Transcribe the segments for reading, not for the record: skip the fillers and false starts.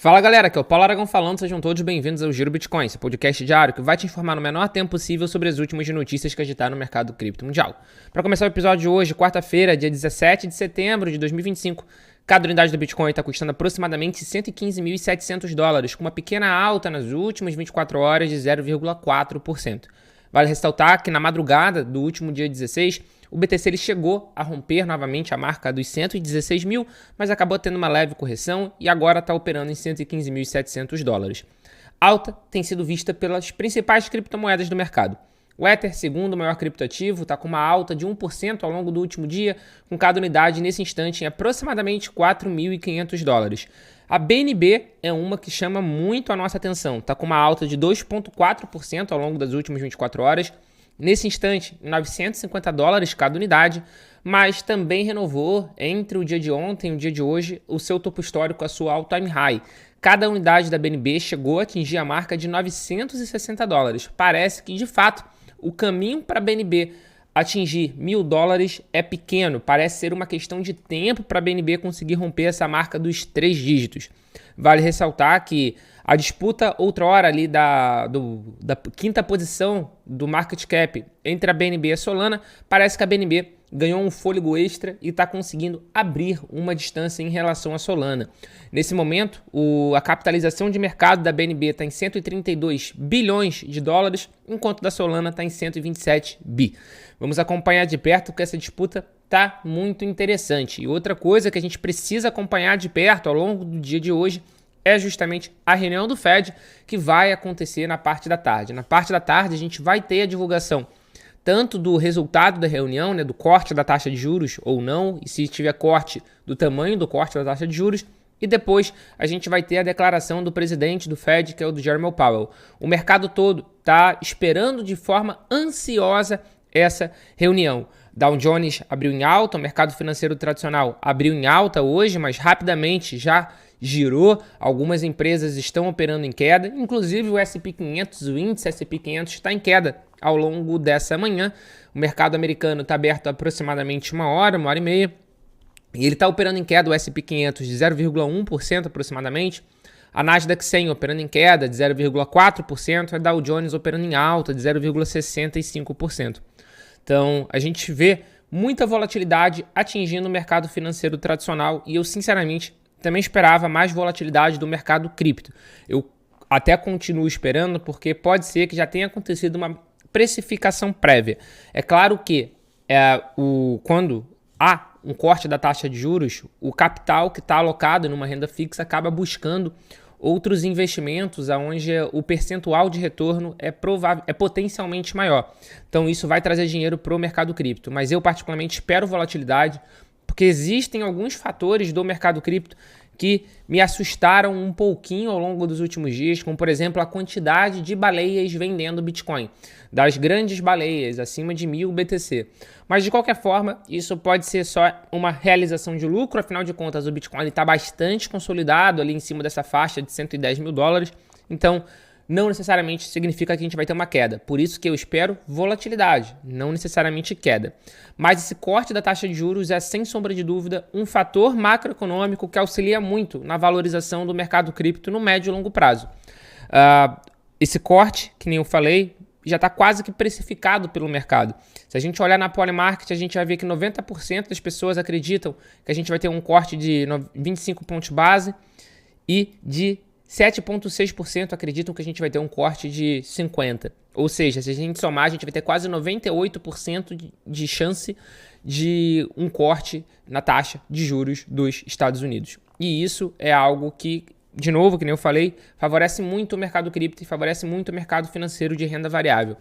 Fala galera, aqui é o Paulo Aragão falando, sejam todos bem-vindos ao Giro Bitcoin, esse podcast diário que vai te informar no menor tempo possível sobre as últimas notícias que agitaram o mercado cripto mundial. Para começar o episódio de hoje, quarta-feira, dia 17 de setembro de 2025, cada unidade do Bitcoin está custando aproximadamente $115.700, com uma pequena alta nas últimas 24 horas de 0,4%. Vale ressaltar que na madrugada do último dia 16, o BTC ele chegou a romper novamente a marca dos 116 mil, mas acabou tendo uma leve correção e agora está operando em $115.700. Alta tem sido vista pelas principais criptomoedas do mercado. O Ether, segundo o maior criptoativo, está com uma alta de 1% ao longo do último dia, com cada unidade nesse instante em aproximadamente $4.500. A BNB é uma que chama muito a nossa atenção, está com uma alta de 2,4% ao longo das últimas 24 horas, nesse instante, $950 cada unidade, mas também renovou entre o dia de ontem e o dia de hoje o seu topo histórico, a sua all-time high. Cada unidade da BNB chegou a atingir a marca de $960. Parece que, de fato, o caminho para a BNB atingir $1.000 é pequeno. Parece ser uma questão de tempo para a BNB conseguir romper essa marca dos 3 dígitos. Vale ressaltar que a disputa outrora ali da quinta posição do market cap entre a BNB e a Solana, parece que a BNB ganhou um fôlego extra e está conseguindo abrir uma distância em relação à Solana. Nesse momento, a capitalização de mercado da BNB está em $132 bilhões, enquanto da Solana está em 127 bi. Vamos acompanhar de perto que essa disputa está muito interessante. E outra coisa que a gente precisa acompanhar de perto ao longo do dia de hoje é justamente a reunião do Fed, que vai acontecer na parte da tarde. Na parte da tarde, a gente vai ter a divulgação tanto do resultado da reunião, do corte da taxa de juros ou não, e se tiver corte, do tamanho do corte da taxa de juros, e depois a gente vai ter a declaração do presidente do Fed, que é o do Jerome Powell. O mercado todo está esperando de forma ansiosa essa reunião. Dow Jones abriu em alta, o mercado financeiro tradicional abriu em alta hoje, mas rapidamente já girou. Algumas empresas estão operando em queda, inclusive o S&P 500, o índice S&P 500 está em queda ao longo dessa manhã. O mercado americano está aberto há aproximadamente uma hora e meia, e ele está operando em queda, o S&P 500 de 0,1% aproximadamente, a Nasdaq 100 operando em queda de 0,4%, a Dow Jones operando em alta de 0,65%. Então, a gente vê muita volatilidade atingindo o mercado financeiro tradicional e eu, sinceramente, também esperava mais volatilidade do mercado cripto. Eu até continuo esperando porque pode ser que já tenha acontecido uma precificação prévia. É claro que quando há um corte da taxa de juros, o capital que está alocado numa renda fixa acaba buscando outros investimentos onde o percentual de retorno é potencialmente maior. Então isso vai trazer dinheiro para o mercado cripto. Mas eu particularmente espero volatilidade, porque existem alguns fatores do mercado cripto que me assustaram um pouquinho ao longo dos últimos dias, como por exemplo a quantidade de baleias vendendo Bitcoin, das grandes baleias acima de 1.000 BTC. Mas de qualquer forma, isso pode ser só uma realização de lucro, afinal de contas o Bitcoin está bastante consolidado ali em cima dessa faixa de $110 mil, então não necessariamente significa que a gente vai ter uma queda. Por isso que eu espero volatilidade, não necessariamente queda. Mas esse corte da taxa de juros é, sem sombra de dúvida, um fator macroeconômico que auxilia muito na valorização do mercado cripto no médio e longo prazo. Esse corte, que nem eu falei, já está quase que precificado pelo mercado. Se a gente olhar na Polymarket, a gente vai ver que 90% das pessoas acreditam que a gente vai ter um corte de 25 pontos base e de 7,6% acreditam que a gente vai ter um corte de 50%. Ou seja, se a gente somar, a gente vai ter quase 98% de chance de um corte na taxa de juros dos Estados Unidos. E isso é algo que, de novo, que nem eu falei, favorece muito o mercado cripto e favorece muito o mercado financeiro de renda variável.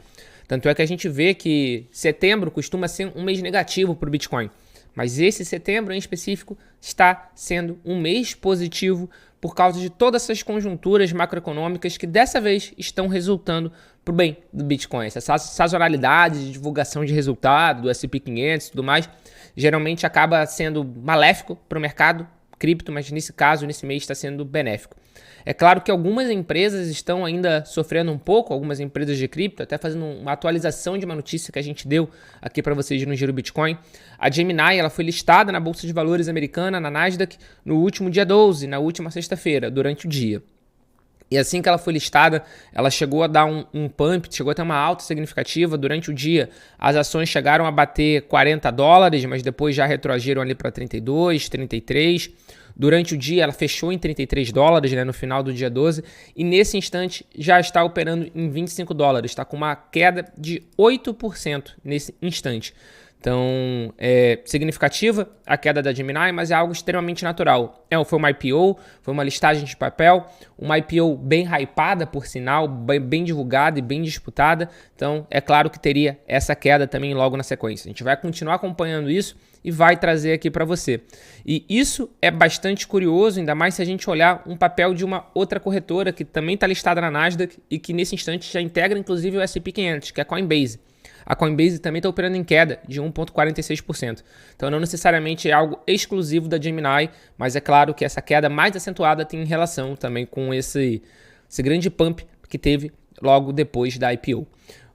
Tanto é que a gente vê que setembro costuma ser um mês negativo para o Bitcoin. Mas esse setembro em específico está sendo um mês positivo por causa de todas essas conjunturas macroeconômicas que dessa vez estão resultando para o bem do Bitcoin. Essa sazonalidade de divulgação de resultado do S&P 500 e tudo mais, geralmente acaba sendo maléfico para o mercado, cripto, mas nesse caso, nesse mês, está sendo benéfico. É claro que algumas empresas estão ainda sofrendo um pouco, algumas empresas de cripto, até fazendo uma atualização de uma notícia que a gente deu aqui para vocês no Giro Bitcoin. A Gemini, ela foi listada na Bolsa de Valores americana, na Nasdaq, no último dia 12, na última sexta-feira, durante o dia. E assim que ela foi listada, ela chegou a dar um pump, chegou a ter uma alta significativa. Durante o dia, as ações chegaram a bater $40, mas depois já retroagiram ali para 32, 33. Durante o dia, ela fechou em $33, né, no final do dia 12, e nesse instante já está operando em $25, está com uma queda de 8% nesse instante. Então, é significativa a queda da Gemini, mas é algo extremamente natural. Foi uma IPO, foi uma listagem de papel, uma IPO bem hypada, por sinal, bem divulgada e bem disputada. Então, é claro que teria essa queda também logo na sequência. A gente vai continuar acompanhando isso e vai trazer aqui para você. E isso é bastante curioso, ainda mais se a gente olhar um papel de uma outra corretora que também está listada na Nasdaq e que nesse instante já integra inclusive o S&P 500, que é a Coinbase. A Coinbase também está operando em queda de 1,46%. Então não necessariamente é algo exclusivo da Gemini, mas é claro que essa queda mais acentuada tem relação também com esse grande pump que teve logo depois da IPO.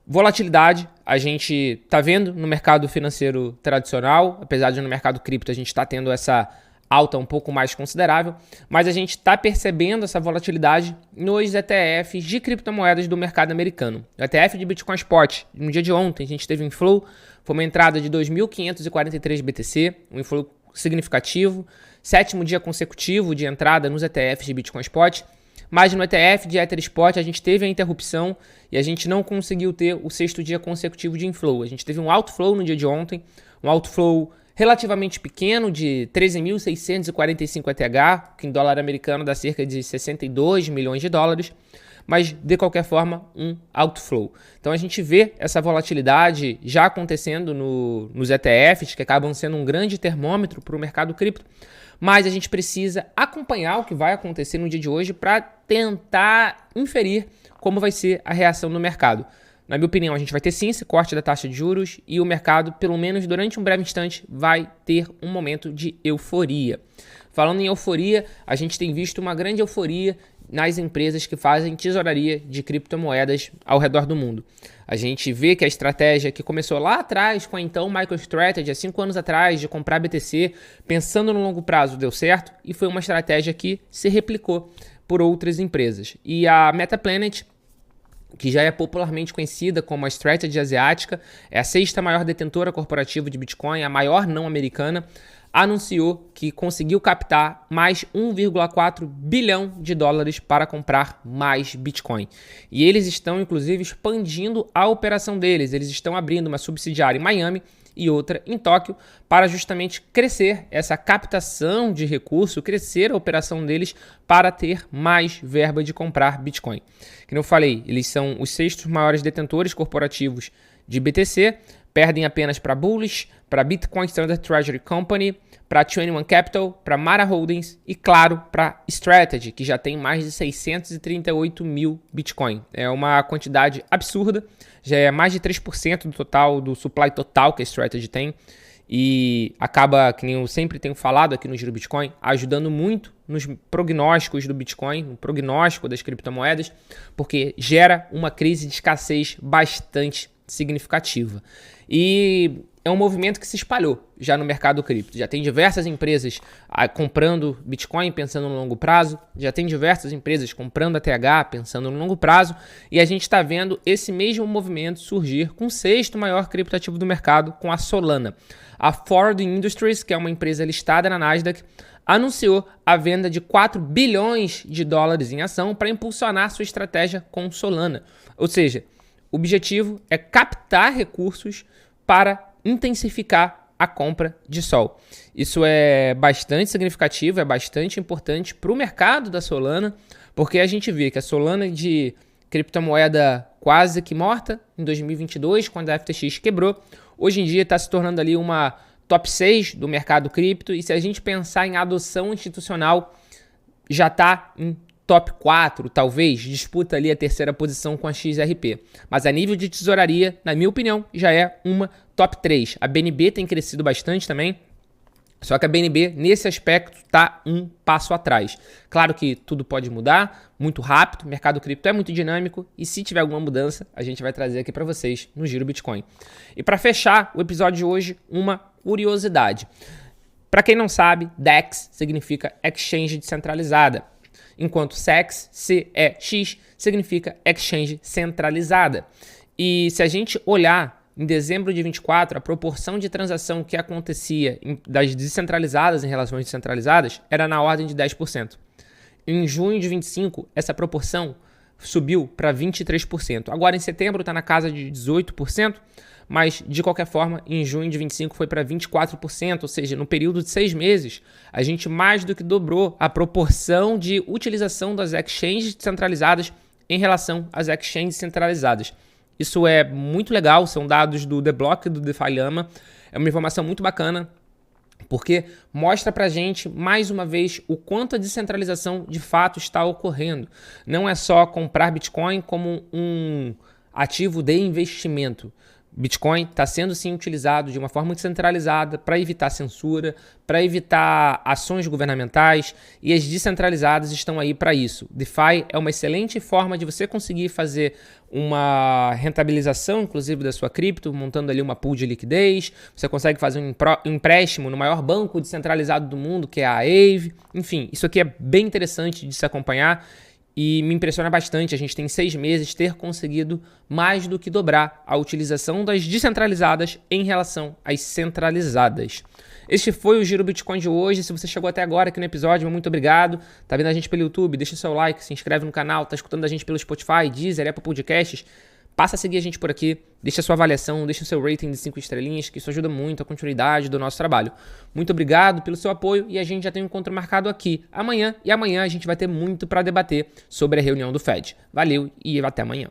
Volatilidade, a gente está vendo no mercado financeiro tradicional, apesar de no mercado cripto a gente está tendo essa alta um pouco mais considerável, mas a gente está percebendo essa volatilidade nos ETFs de criptomoedas do mercado americano. O ETF de Bitcoin Spot, no dia de ontem, a gente teve um inflow, foi uma entrada de 2.543 BTC, um inflow significativo, 7º dia consecutivo de entrada nos ETFs de Bitcoin Spot, mas no ETF de Ether Spot a gente teve a interrupção e a gente não conseguiu ter o 6º dia consecutivo de inflow. A gente teve um outflow no dia de ontem, um outflow relativamente pequeno de 13.645 ETH, que em dólar americano dá cerca de 62 milhões de dólares, mas de qualquer forma um outflow. Então a gente vê essa volatilidade já acontecendo nos ETFs, que acabam sendo um grande termômetro para o mercado cripto, mas a gente precisa acompanhar o que vai acontecer no dia de hoje para tentar inferir como vai ser a reação do mercado. Na minha opinião, a gente vai ter sim esse corte da taxa de juros e o mercado, pelo menos durante um breve instante, vai ter um momento de euforia. Falando em euforia, a gente tem visto uma grande euforia nas empresas que fazem tesouraria de criptomoedas ao redor do mundo. A gente vê que a estratégia que começou lá atrás com a então MicroStrategy, há 5 anos atrás, de comprar BTC, pensando no longo prazo, deu certo e foi uma estratégia que se replicou por outras empresas. E a Metaplanet, que já é popularmente conhecida como a Strategy asiática, é a 6ª maior detentora corporativa de Bitcoin, a maior não americana, anunciou que conseguiu captar mais 1,4 bilhão de dólares para comprar mais Bitcoin. E eles estão, inclusive, expandindo a operação deles. Eles estão abrindo uma subsidiária em Miami e outra em Tóquio para justamente crescer essa captação de recurso, crescer a operação deles para ter mais verba de comprar Bitcoin. Como eu falei, eles são os 6º maiores detentores corporativos de BTC, perdem apenas para Bullish, para Bitcoin Standard Treasury Company, para 21 Capital, para Mara Holdings e, claro, para Strategy, que já tem mais de 638 mil Bitcoin. É uma quantidade absurda, já é mais de 3% do total, do supply total que a Strategy tem e acaba, que nem eu sempre tenho falado aqui no Giro Bitcoin, ajudando muito nos prognósticos do Bitcoin, no prognóstico das criptomoedas, porque gera uma crise de escassez bastante significativa. E é um movimento que se espalhou já no mercado cripto. Já tem diversas empresas comprando Bitcoin pensando no longo prazo, já tem diversas empresas comprando ATH pensando no longo prazo, e a gente está vendo esse mesmo movimento surgir com o 6º maior criptoativo do mercado, com a Solana. A Ford Industries, que é uma empresa listada na Nasdaq, anunciou a venda de 4 bilhões de dólares em ação para impulsionar sua estratégia com Solana. Ou seja, o objetivo é captar recursos para intensificar a compra de Sol. Isso é bastante significativo, é bastante importante para o mercado da Solana, porque a gente vê que a Solana de criptomoeda quase que morta em 2022, quando a FTX quebrou, hoje em dia está se tornando ali uma top 6 do mercado cripto, e se a gente pensar em adoção institucional, já está em top 4, talvez, disputa ali a 3ª posição com a XRP. Mas a nível de tesouraria, na minha opinião, já é uma top 3. A BNB tem crescido bastante também. Só que a BNB, nesse aspecto, está um passo atrás. Claro que tudo pode mudar muito rápido, o mercado cripto é muito dinâmico e se tiver alguma mudança, a gente vai trazer aqui para vocês no Giro Bitcoin. E para fechar o episódio de hoje, uma curiosidade. Para quem não sabe, DEX significa Exchange Descentralizada, enquanto CEX, C-E-X, significa Exchange Centralizada. E se a gente olhar em dezembro de 24, a proporção de transação que acontecia das descentralizadas em relação às descentralizadas era na ordem de 10%. Em junho de 25, essa proporção subiu para 23%. Agora, em setembro, está na casa de 18%, mas, de qualquer forma, em junho de 25 foi para 24%, ou seja, no período de 6 meses, a gente mais do que dobrou a proporção de utilização das exchanges descentralizadas em relação às exchanges centralizadas. Isso é muito legal, são dados do The Block e do DeFi Llama. É uma informação muito bacana, porque mostra pra gente, mais uma vez, o quanto a descentralização de fato está ocorrendo. Não é só comprar Bitcoin como um ativo de investimento. Bitcoin está sendo sim utilizado de uma forma descentralizada para evitar censura, para evitar ações governamentais, e as descentralizadas estão aí para isso. DeFi é uma excelente forma de você conseguir fazer uma rentabilização, inclusive, da sua cripto, montando ali uma pool de liquidez. Você consegue fazer um empréstimo no maior banco descentralizado do mundo, que é a Aave. Enfim, isso aqui é bem interessante de se acompanhar. E me impressiona bastante a gente tem 6 meses ter conseguido mais do que dobrar a utilização das descentralizadas em relação às centralizadas. Este foi o Giro Bitcoin de hoje. Se você chegou até agora aqui no episódio, muito obrigado. Tá vendo a gente pelo YouTube? Deixa seu like, se inscreve no canal, tá escutando a gente pelo Spotify, Deezer, Apple Podcasts. Passa a seguir a gente por aqui, deixa sua avaliação, deixa o seu rating de 5 estrelinhas, que isso ajuda muito a continuidade do nosso trabalho. Muito obrigado pelo seu apoio e a gente já tem um encontro marcado aqui amanhã. E amanhã a gente vai ter muito para debater sobre a reunião do Fed. Valeu e até amanhã.